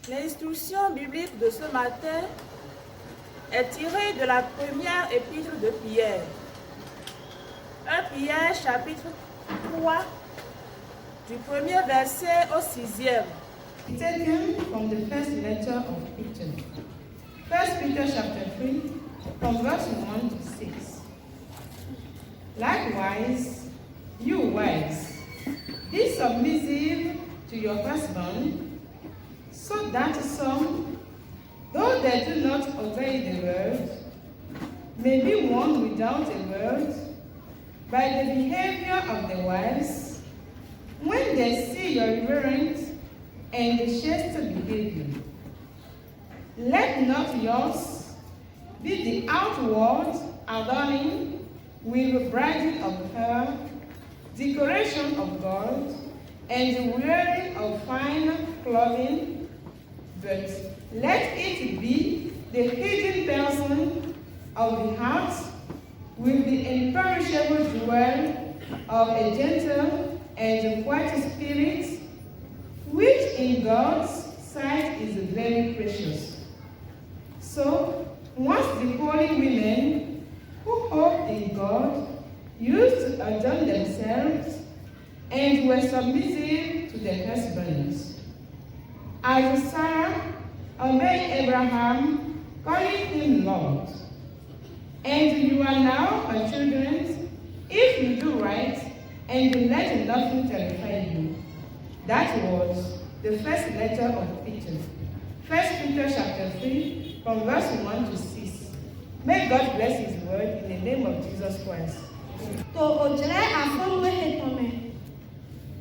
L'instruction biblique de ce matin est tirée de la première épître de Pierre. 1 Pierre chapitre 3, du premier verset au 6e. Taken from the first letter of Peter. 1 Peter chapter 3, from verse 1 to 6. Likewise, you wives, be submissive to your husband, so that some, though they do not obey the word, may be won without a word by the behavior of the wives, when they see your reverent and chaste behavior. Let not yours be the outward adorning with bridle of hair, decoration of gold, and the wearing of fine clothing, but let it be the hidden person of the heart with the imperishable jewel of a gentle and quiet spirit, which in God's sight is very precious. So, once the holy women who hope in God used to adorn themselves and were submissive to their husbands, as Sarah obeyed Abraham, calling him Lord. And you are now my children, if you do right, and let nothing terrify you. That was the first letter of Peter. 1 Peter chapter 3, from verse 1 to 6. May God bless his word in the name of Jesus Christ. To ojre afon we hetome.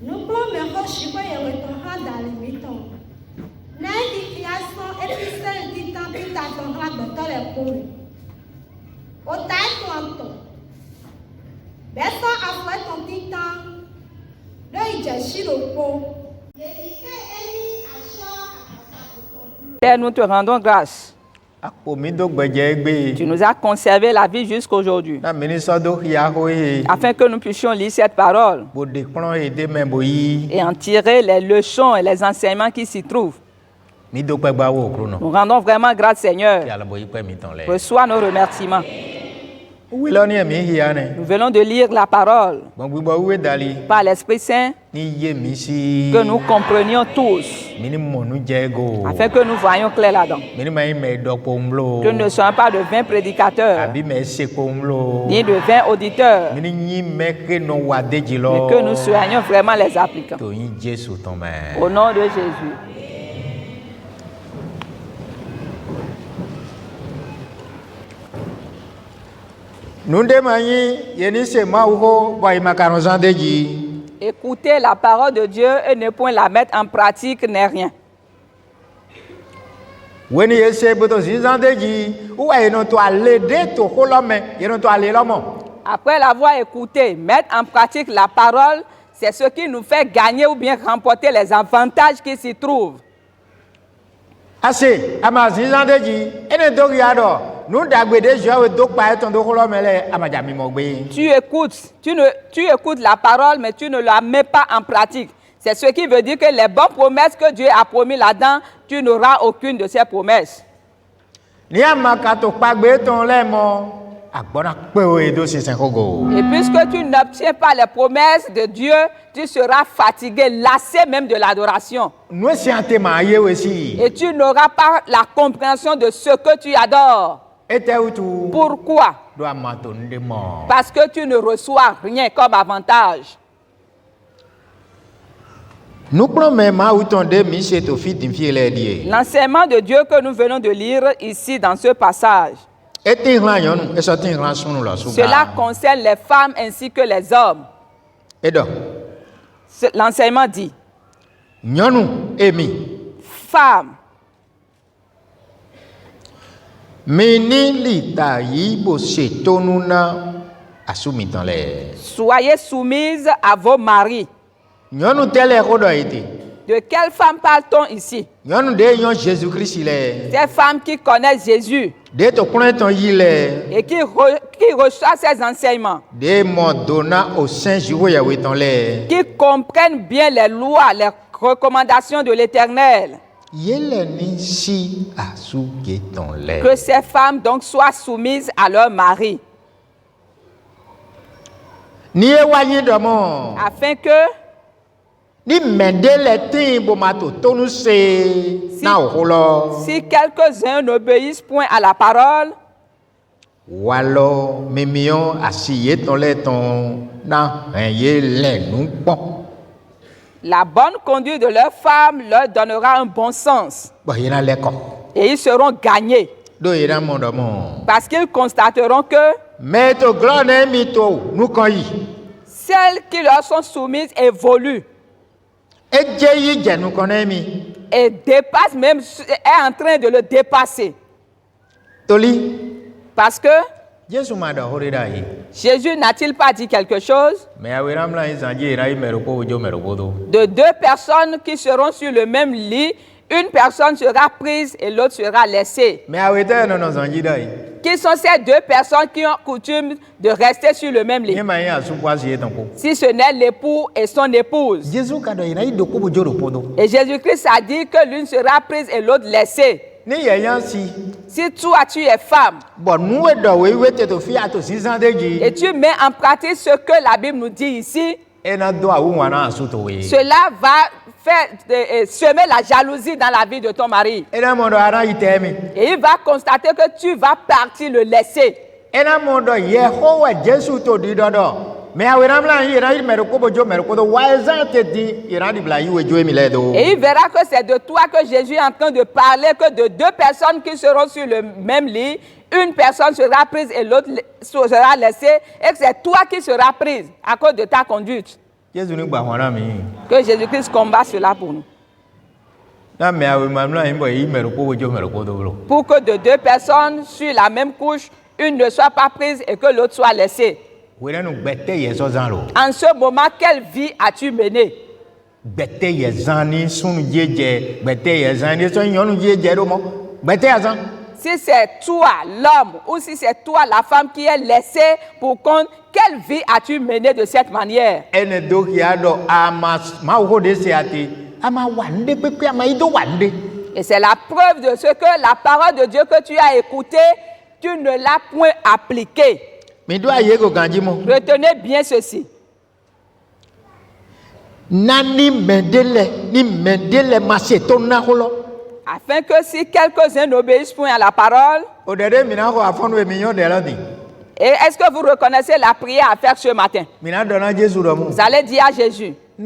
Nupo me ho shiba ye weton ha dali miton. Na di kiason episel di tampi ta ton ha betole kore. O tai to anto. Beso afwe ton titan. Do ije shiro po. Père, nous te rendons grâce. Tu nous as conservé la vie jusqu'aujourd'hui, afin que nous puissions lire cette parole et en tirer les leçons et les enseignements qui s'y trouvent. Nous rendons vraiment grâce, Seigneur. Reçois nos remerciements. Nous venons de lire la parole par l'Esprit Saint, que nous comprenions tous, afin que nous voyions clair là-dedans. Que nous ne soyons pas de vains prédicateurs, ni de vains auditeurs, mais que nous soyons vraiment les applicants. Au nom de Jésus. Écouter la parole de Dieu et ne point la mettre en pratique n'est rien. Après l'avoir écouté, mettre en pratique la parole, c'est ce qui nous fait gagner ou bien remporter les avantages qui s'y trouvent. Tu écoutes la parole, mais tu ne la mets pas en pratique. C'est ce qui veut dire que les bonnes promesses que Dieu a promis là-dedans, tu n'auras aucune de ces promesses. Et puisque tu n'obtiens pas les promesses de Dieu, tu seras fatigué, lassé même de l'adoration. Et tu n'auras pas la compréhension de ce que tu adores. Pourquoi? Parce que tu ne reçois rien comme avantage. L'enseignement de Dieu que nous venons de lire ici dans ce passage, cela concerne les femmes ainsi que les hommes. L'enseignement dit, femme, soyez soumises à vos maris. De quelle femme parle-t-on ici? Des femmes qui connaissent Jésus et qui reçoivent ses enseignements, qui comprennent bien les lois, les recommandations de l'Éternel. Que ces femmes donc soient soumises à leur mari. Afin que si quelques-uns n'obéissent point à la parole, la bonne conduite de leur femme leur donnera un bon sens. Et ils seront gagnés. Parce qu'ils constateront que celles qui leur sont soumises évoluent. Et dépasse même, est en train de le dépasser. Parce que Jésus n'a-t-il pas dit quelque chose de deux personnes qui seront sur le même lit, une personne sera prise et l'autre sera laissée. Qui sont ces deux personnes qui ont coutume de rester sur le même lit? Si ce n'est l'époux et son épouse. Et Jésus-Christ a dit que l'une sera prise et l'autre laissée. Si toi tu es femme et tu mets en pratique ce que la Bible nous dit ici, cela va semer la jalousie dans la vie de ton mari. Et il va constater que tu vas partir le laisser. Et il verra que c'est de toi que Jésus est en train de parler, que de deux personnes qui seront sur le même lit, une personne sera prise et l'autre sera laissée, et que c'est toi qui seras prise à cause de ta conduite. Que Jésus-Christ combat cela pour nous. Pour que de deux personnes sur la même couche, une ne soit pas prise et que l'autre soit laissée. En ce moment, quelle vie as-tu mené? Si c'est toi l'homme ou si c'est toi la femme qui est laissée pour compte, quelle vie as-tu mené de cette manière? Et c'est la preuve de ce que la parole de Dieu que tu as écoutée, tu ne l'as point appliquée. Retenez bien ceci. Afin que si quelques-uns n'obéissent point à la parole, et est-ce que vous reconnaissez la prière à faire ce matin? Vous allez dire à Jésus que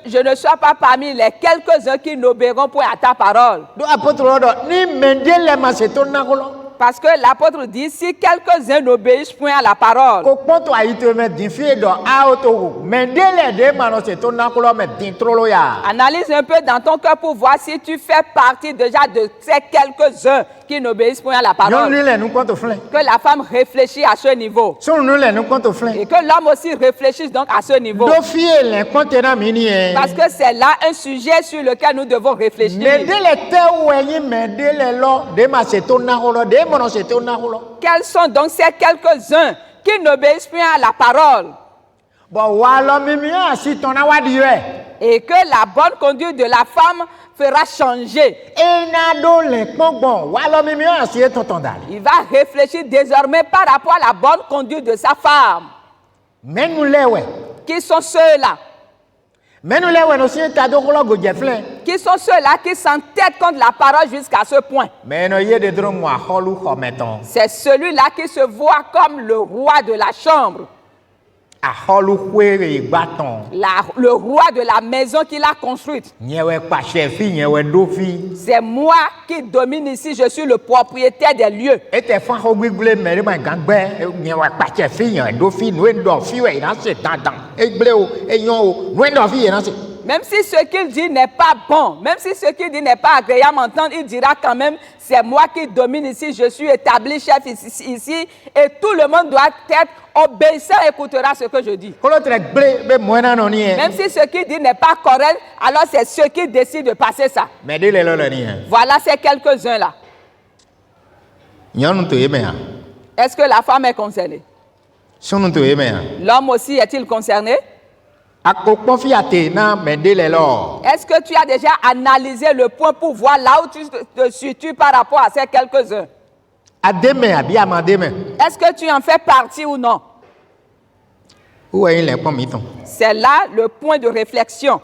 je ne sois pas parmi les quelques-uns qui n'obéiront point à ta parole. Parce que l'apôtre dit, si quelques-uns n'obéissent point à la parole. Analyse un peu dans ton cœur pour voir si tu fais partie déjà de ces quelques-uns qui n'obéissent point à la parole. Que la femme réfléchit à ce niveau. Et que l'homme aussi réfléchisse donc à ce niveau. Parce que c'est là un sujet sur lequel nous devons réfléchir. Quels sont donc ces quelques-uns qui n'obéissent point à la parole? Et que la bonne conduite de la femme fera changer. Il va réfléchir désormais par rapport à la bonne conduite de sa femme. Qui sont ceux-là? Qui sont ceux-là qui s'entêtent contre la parole jusqu'à ce point? C'est celui-là qui se voit comme le roi de la chambre. Le roi de la maison qu'il a construite. C'est moi qui domine ici, je suis le propriétaire des lieux. Même si ce qu'il dit n'est pas bon, même si ce qu'il dit n'est pas agréable à entendre, il dira quand même, c'est moi qui domine ici, je suis établi chef ici, et tout le monde doit être obéissant et écoutera ce que je dis. Même si ce qu'il dit n'est pas correct, alors c'est ceux qui décident de passer ça. Voilà ces quelques-uns là. Est-ce que la femme est concernée? L'homme aussi est-il concerné? Est-ce que tu as déjà analysé le point pour voir là où tu te situes par rapport à ces quelques-uns? Est-ce que tu en fais partie ou non? C'est là le point de réflexion.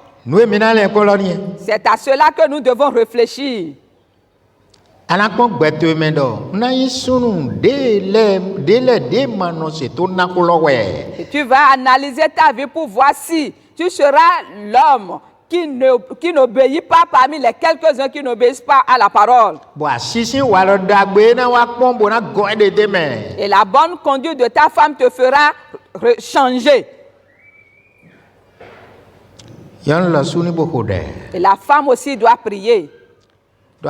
C'est à cela que nous devons réfléchir. Et tu vas analyser ta vie pour voir si tu seras l'homme qui n'obéit pas parmi les quelques-uns qui n'obéissent pas à la parole. Et la bonne conduite de ta femme te fera changer. Et la femme aussi doit prier. Que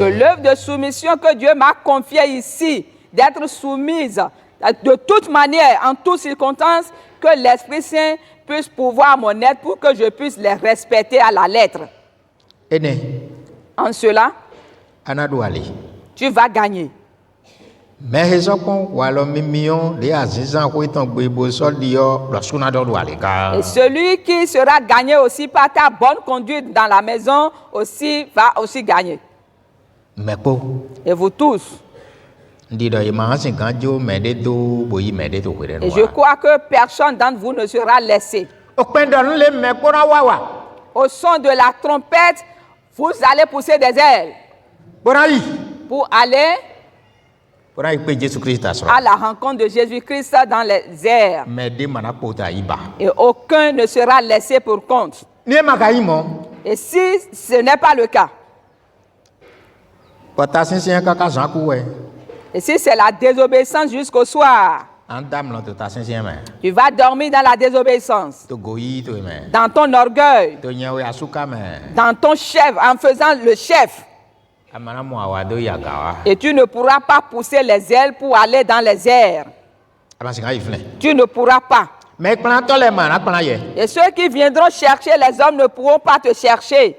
l'œuvre de soumission que Dieu m'a confiée ici, d'être soumise de toute manière, en toutes circonstances, que l'Esprit Saint puisse pouvoir mon aide pour que je puisse les respecter à la lettre. En cela, tu vas gagner. Et celui qui sera gagné aussi par ta bonne conduite dans la maison aussi va aussi gagner. Et vous tous. Et je crois que personne d'entre vous ne sera laissé. Au son de la trompette, vous allez pousser des ailes pour aller à la rencontre de Jésus-Christ dans les airs. Et aucun ne sera laissé pour compte. Et si ce n'est pas le cas, et si c'est la désobéissance jusqu'au soir, tu vas dormir dans la désobéissance, dans ton orgueil, dans ton chef, en faisant le chef. Et tu ne pourras pas pousser les ailes pour aller dans les airs. Tu ne pourras pas. Et ceux qui viendront chercher les hommes ne pourront pas te chercher.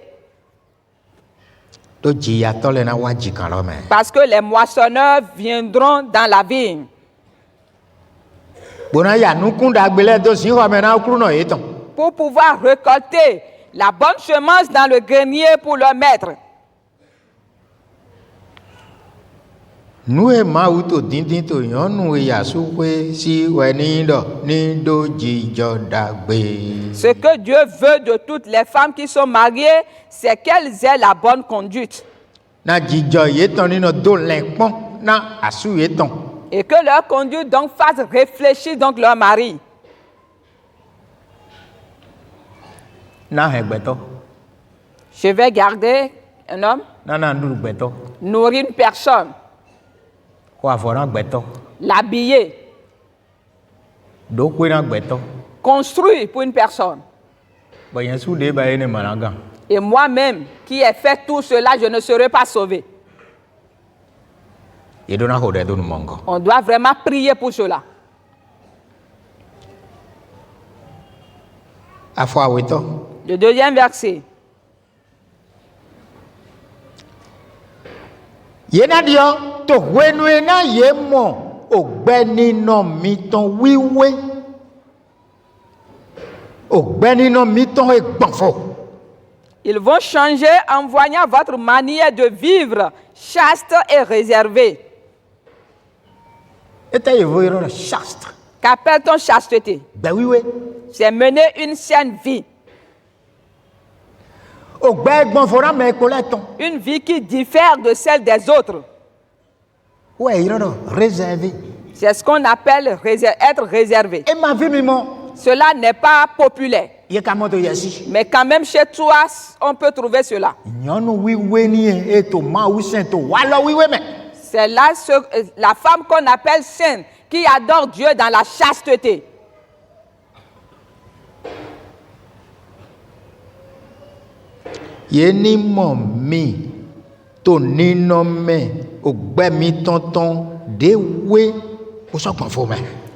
Parce que les moissonneurs viendront dans la vigne. Pour pouvoir récolter la bonne semence dans le grenier pour leur maître. Ce que Dieu veut de toutes les femmes qui sont mariées, c'est qu'elles aient la bonne conduite. Et que leur conduite donc fasse réfléchir donc leur mari. Je vais garder un homme, nourrir une personne, l'habiller, construire pour une personne. Et moi-même, qui ai fait tout cela, je ne serai pas sauvé. On doit vraiment prier pour cela. Le deuxième verset. Ils vont changer en voyant votre manière de vivre chaste et réservée. Qu'appelle-t-on chasteté? C'est mener une saine vie. Une vie qui diffère de celle des autres. C'est ce qu'on appelle être réservé. Cela n'est pas populaire. Mais quand même chez toi, on peut trouver cela. C'est là la femme qu'on appelle sainte, qui adore Dieu dans la chasteté.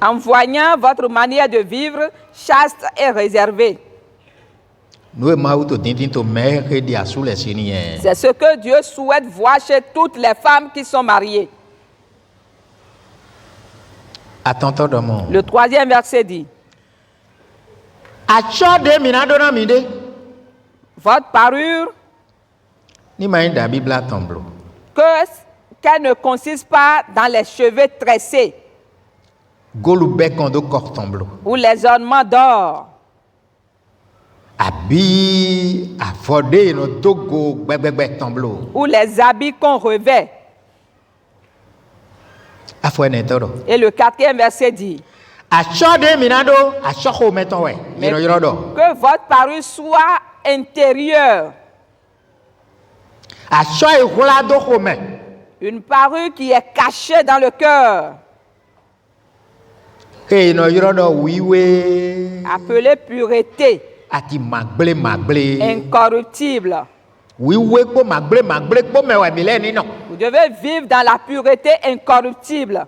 En voyant votre manière de vivre chaste et réservée. C'est ce que Dieu souhaite voir chez toutes les femmes qui sont mariées. Le troisième verset dit: votre parure, qu'elle ne consiste pas dans les cheveux tressés ou les ornements d'or, ou les habits qu'on revêt. Et le quatrième verset dit: que votre parure soit intérieure. Une parure qui est cachée dans le cœur. Appelée pureté. Incorruptible. Vous devez vivre dans la pureté incorruptible.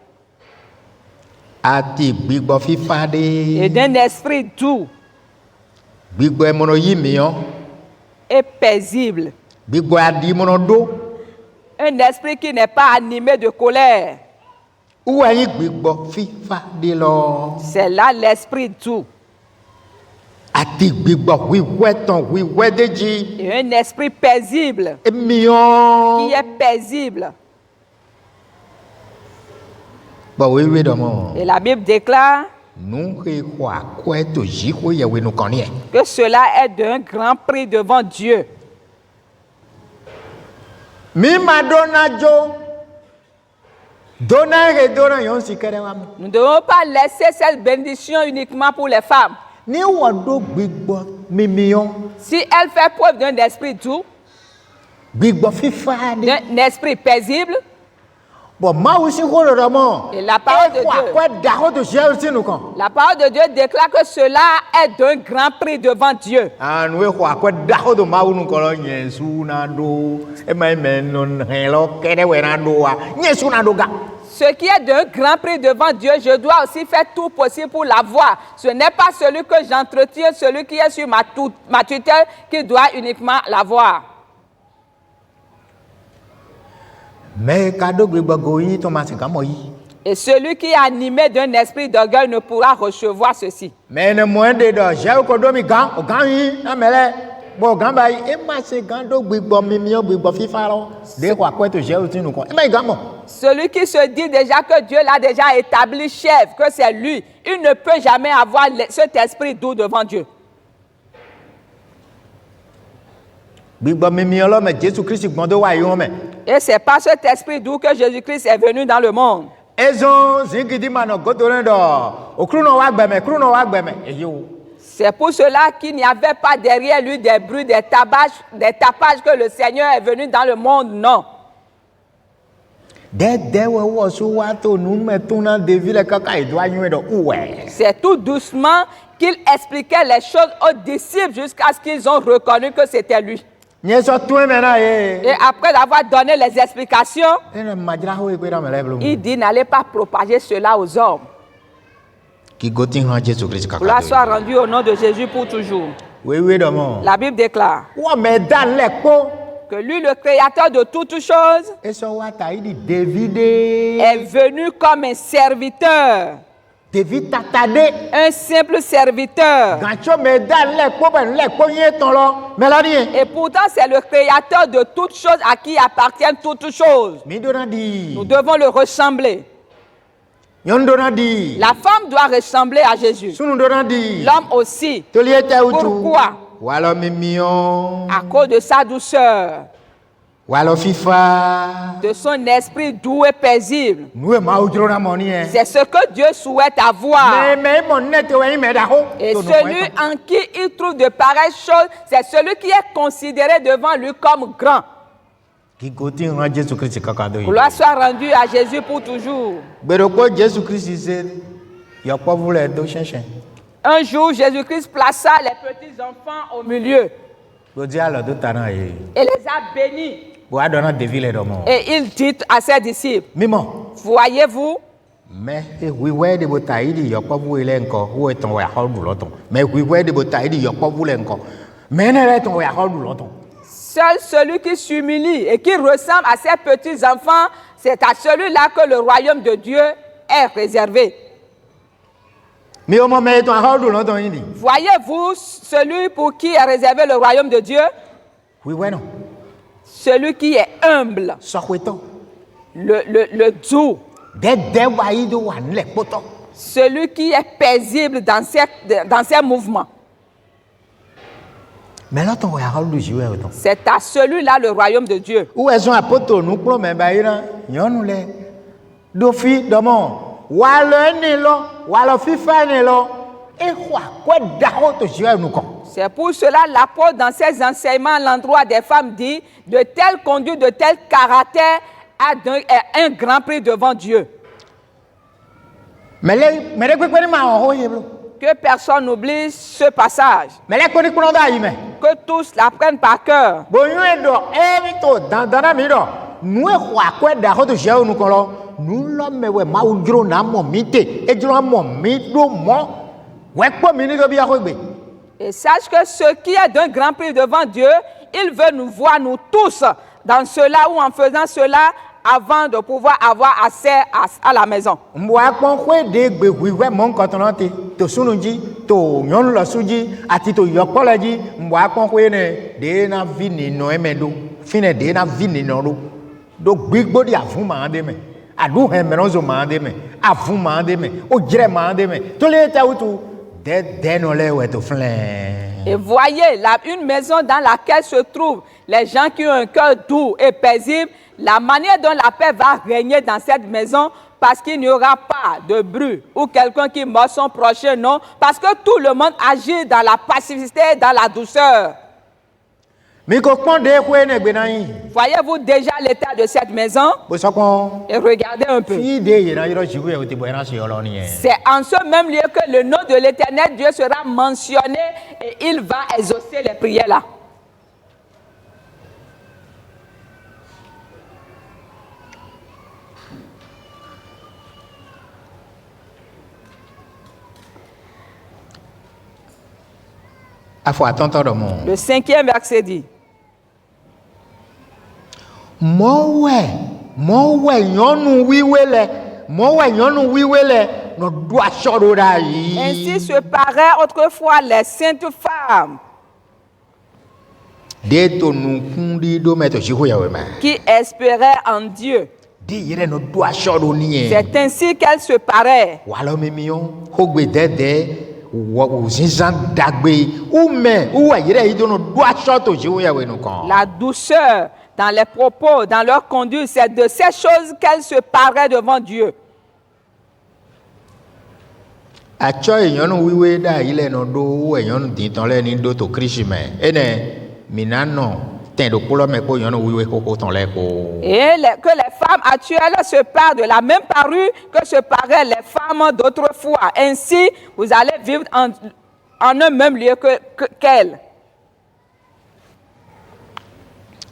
Et d'un esprit doux et paisible. Un esprit qui n'est pas animé de colère. C'est là l'esprit doux. Et un esprit paisible. Qui est paisible. Et la Bible déclare que cela est d'un grand prix devant Dieu. Nous ne devons pas laisser cette bénédiction uniquement pour les femmes. Si elle fait preuve d'un esprit doux, d'un esprit paisible, et la parole de Dieu déclare que cela est d'un grand prix devant Dieu. Ce qui est d'un grand prix devant Dieu, je dois aussi faire tout possible pour l'avoir. Ce n'est pas celui que j'entretiens, celui qui est sur ma tutelle, qui doit uniquement l'avoir. Et celui qui est animé d'un esprit d'orgueil ne pourra recevoir ceci. Celui qui se dit déjà que Dieu l'a déjà établi chef, que c'est lui, il ne peut jamais avoir cet esprit doux devant Dieu. Et c'est par cet esprit doux que Jésus-Christ est venu dans le monde. C'est pour cela qu'il n'y avait pas derrière lui des bruits, des tapages que le Seigneur est venu dans le monde, non. C'est tout doucement qu'il expliquait les choses aux disciples jusqu'à ce qu'ils ont reconnu que c'était lui. Et après avoir donné les explications, il dit n'allez pas propager cela aux hommes. Gloire soit rendue au nom de Jésus pour toujours. La Bible déclare que lui, le créateur de toutes choses, est venu comme un serviteur. Un simple serviteur. Et pourtant, c'est le créateur de toutes choses à qui appartiennent toutes choses. Nous devons le ressembler. La femme doit ressembler à Jésus. L'homme aussi. Pourquoi? À cause de sa douceur, de son esprit doux et paisible. C'est ce que Dieu souhaite avoir. Et celui en qui il trouve de pareilles choses, c'est celui qui est considéré devant lui comme grand. Gloire soit rendue à Jésus pour toujours. Un jour, Jésus-Christ plaça les petits enfants au milieu et les a bénis. Et il dit à ses disciples, voyez-vous, seul celui qui s'humilie et qui ressemble à ces petits enfants, c'est à celui-là que le royaume de Dieu est réservé. Voyez-vous celui pour qui est réservé le royaume de Dieu? Celui qui est humble, le doux, celui qui est paisible dans ses mouvements. C'est à celui-là le royaume de Dieu. C'est pour cela l'apôtre dans ses enseignements à l'endroit des femmes dit de telle conduite, de tel caractère a un grand prix devant Dieu. Que personne n'oublie ce passage. Que tous l'apprennent par cœur. Et sache que ce qui est d'un grand prix devant Dieu, il veut nous voir, nous tous, dans cela ou en faisant cela, avant de pouvoir avoir accès à la maison. Et voyez, une maison dans laquelle se trouvent les gens qui ont un cœur doux et paisible, la manière dont la paix va régner dans cette maison, parce qu'il n'y aura pas de bruit ou quelqu'un qui mord son prochain, non, parce que tout le monde agit dans la pacificité et dans la douceur. Voyez-vous déjà l'état de cette maison? Et regardez un peu. C'est en ce même lieu que le nom de l'Éternel Dieu sera mentionné et il va exaucer les prières là. Le 5e verset dit. Ainsi se paraient autrefois les saintes femmes qui espéraient en Dieu. C'est ainsi qu'elles se paraient. La douceur dans les propos, dans leur conduite, c'est de ces choses qu'elles se paraient devant Dieu. Acho enyonu wiwe da ile no do enyonu din ton le ni do to krishime. Ene minano ten do polo me ko enyonu wiwe ko ton le ko. Et que les femmes actuelles se parent de la même parure que se paraient les femmes d'autrefois. Ainsi, vous allez vivre en un même lieu qu'elles.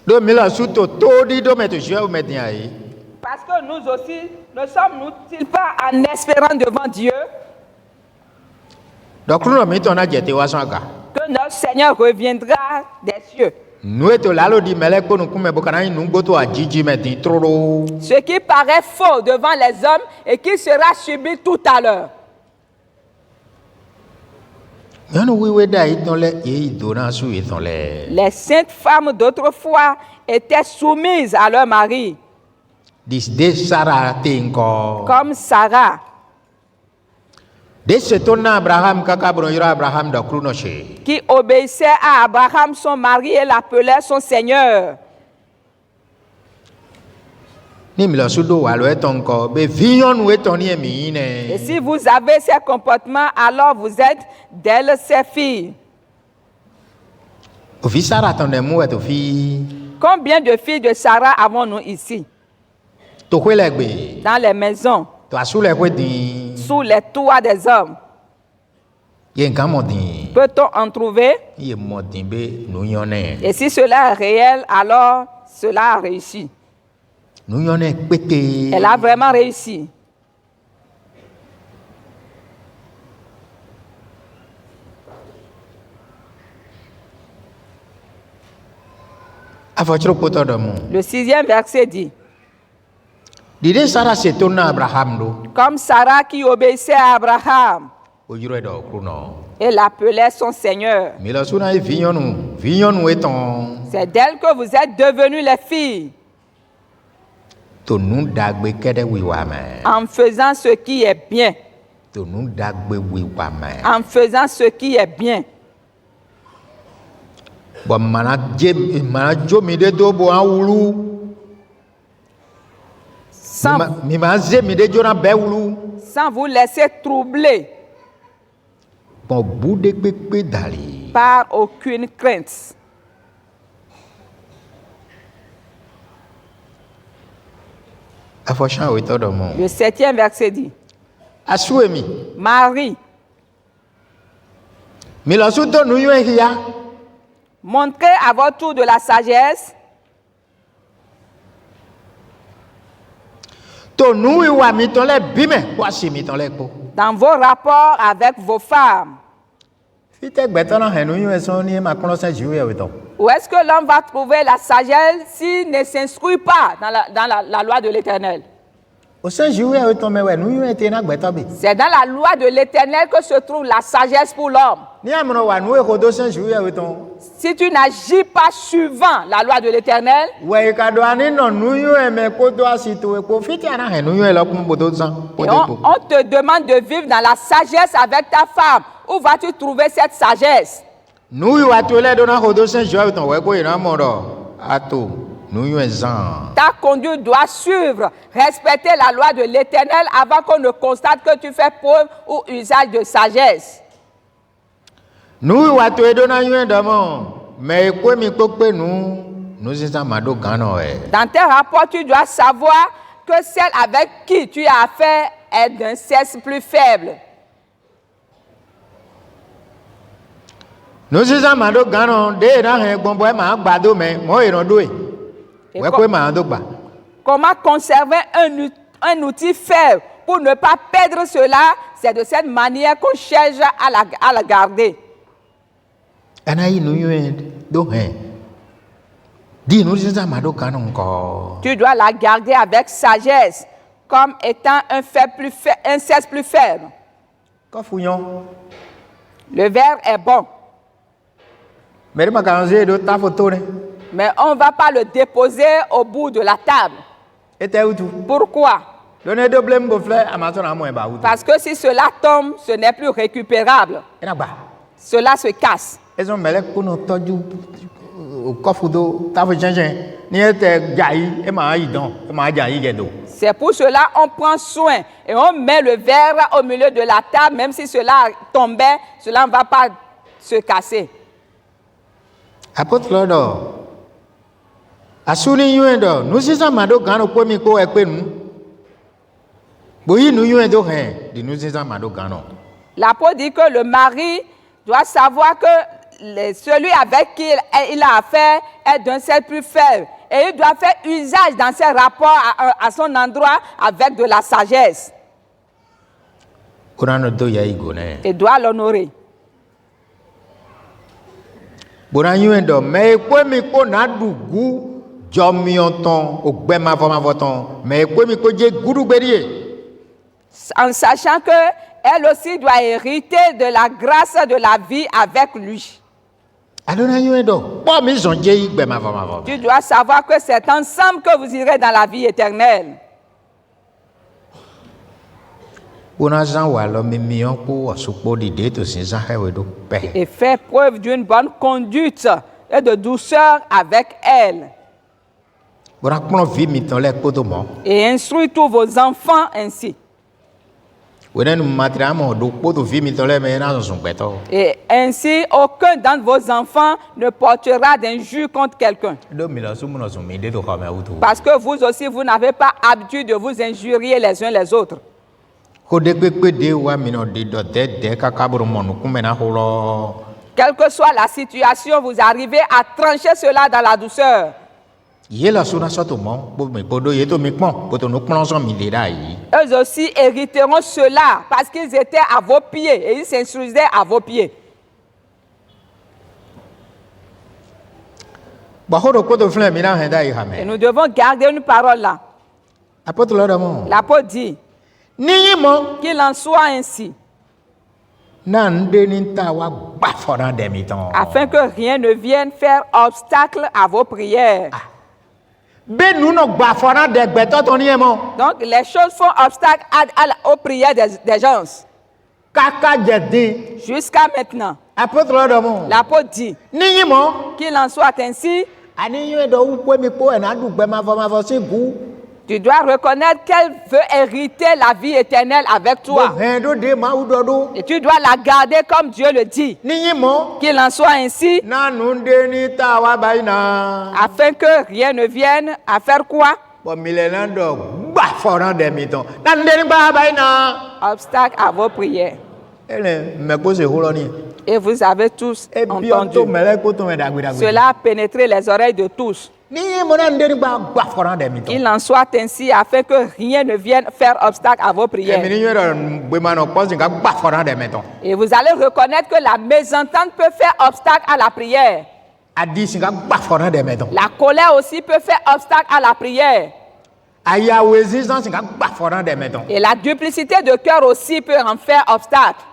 Do mila suto to di do me to jeu me din ai. Parce que nous aussi, ne sommes-nous pas en espérant devant Dieu Donc nous mi ton a jete wa sanga. que notre Seigneur reviendra des cieux. Nous to lalo di mele ko nu kume bokana nu goto ajiji me din troro. Ce qui paraît faux devant les hommes et qui sera subi tout à l'heure. Les saintes femmes d'autrefois étaient soumises à leur mari. Comme Sarah. Qui obéissait à Abraham, son mari, et l'appelait son Seigneur. Et si vous avez ces comportements, alors vous êtes d'elles ses filles. Combien de filles de Sarah avons-nous ici? Dans les maisons, sous les toits des hommes. Peut-on en trouver? Et si cela est réel, alors cela a réussi. Elle a vraiment réussi. Le 6e verset dit: comme Sarah qui obéissait à Abraham et l'appelait son Seigneur. C'est d'elle que vous êtes devenues les filles. En faisant ce qui est bien. En faisant ce qui est bien. Sans vous laisser troubler par aucune crainte. Le 7e verset dit: Marie, montrez à votre tour de la sagesse dans vos rapports avec vos femmes. Où est-ce que l'homme va trouver la sagesse s'il ne s'instruit pas dans la loi de l'Éternel? C'est dans la loi de l'Éternel que se trouve la sagesse pour l'homme. Si tu n'agis pas suivant la loi de l'Éternel, on te demande de vivre dans la sagesse avec ta femme. Où vas-tu trouver cette sagesse? Ta conduite doit suivre, respecter la loi de l'Éternel avant qu'on ne constate que tu fais preuve ou usage de sagesse. Dans tes rapports, tu dois savoir que celle avec qui tu as affaire est d'un sexe plus faible. Comment conserver un outil faible pour ne pas perdre cela? C'est de cette manière qu'on cherche à la garder. Tu dois la garder avec sagesse, comme étant un sexe plus faible. Le verre est bon. Mais on ne va pas le déposer au bout de la table. Pourquoi? Parce que si cela tombe, ce n'est plus récupérable. Cela se casse. C'est pour cela qu'on prend soin et on met le verre au milieu de la table, même si cela tombait, cela ne va pas se casser. Apôtre Lodo, asuni yuendo, nous sommes mado gano pomi ko ekpenu. Boyi nous yuendo hein, di nous sommes mado gano. L'apôtre dit que le mari doit savoir que celui avec qui il a affaire est d'un sexe plus faible. Et il doit faire usage dans ses rapports à son endroit avec de la sagesse. Il doit l'honorer. En sachant qu'elle aussi doit hériter de la grâce de la vie avec lui. Tu dois savoir que c'est ensemble que vous irez dans la vie éternelle. Et faire preuve d'une bonne conduite et de douceur avec elle. Et instruis tous vos enfants ainsi. Et ainsi, aucun d'entre vos enfants ne portera d'injure contre quelqu'un. Parce que vous aussi, vous n'avez pas l'habitude de vous injurier les uns les autres. Quelle que soit la situation, vous arrivez à trancher cela dans la douceur. Eux aussi hériteront cela parce qu'ils étaient à vos pieds et ils s'instruisaient à vos pieds. Et nous devons garder une parole là. L'apôtre dit qu'il en soit ainsi, afin que rien ne vienne faire obstacle à vos prières. Donc les choses font obstacle aux prières des gens. Jusqu'à maintenant. L'apôtre dit qu'il en soit ainsi. Tu dois reconnaître qu'elle veut hériter la vie éternelle avec toi. Et tu dois la garder comme Dieu le dit. Qu'il en soit ainsi. Afin que rien ne vienne à faire quoi? Obstacle à vos prières. Et vous avez tous entendu. Cela a pénétré les oreilles de tous. Il en soit ainsi afin que rien ne vienne faire obstacle à vos prières. Et vous allez reconnaître que la mésentente peut faire obstacle à la prière. La colère aussi peut faire obstacle à la prière. Et la duplicité de cœur aussi peut en faire obstacle.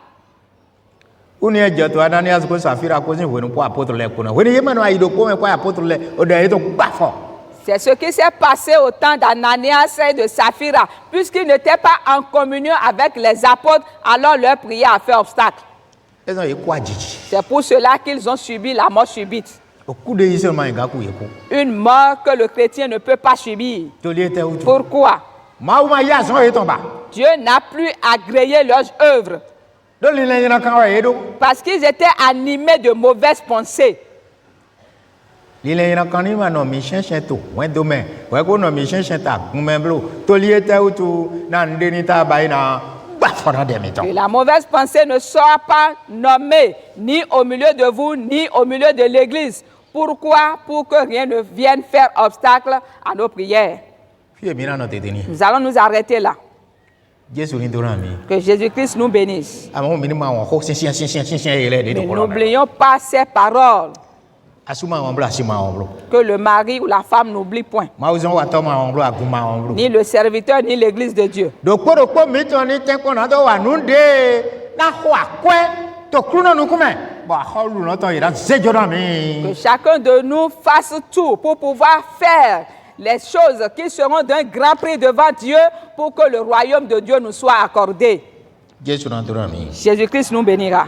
C'est ce qui s'est passé au temps d'Ananias et de Saphira. Puisqu'ils n'étaient pas en communion avec les apôtres, alors leur prière a fait obstacle. C'est pour cela qu'ils ont subi la mort subite. Une mort que le chrétien ne peut pas subir. Pourquoi? Dieu n'a plus agréé leurs œuvres. Parce qu'ils étaient animés de mauvaises pensées. Et la mauvaise pensée ne sera pas nommée ni au milieu de vous, ni au milieu de l'Église. Pourquoi? Pour que rien ne vienne faire obstacle à nos prières. Nous allons nous arrêter là. Que Jésus-Christ nous bénisse. Mais n'oublions pas ces paroles. Que le mari ou la femme n'oublie point. Ni le serviteur, ni l'Église de Dieu. Que chacun de nous fasse tout pour pouvoir faire les choses qui seront d'un grand prix devant Dieu pour que le royaume de Dieu nous soit accordé. Jésus-Christ nous bénira.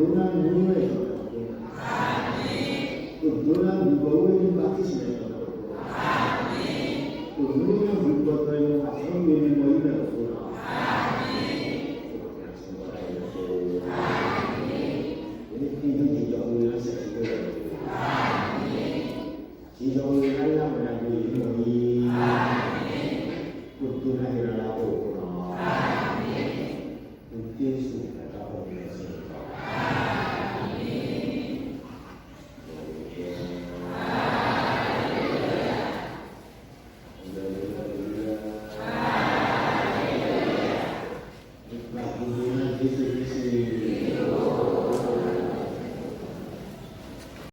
Amen.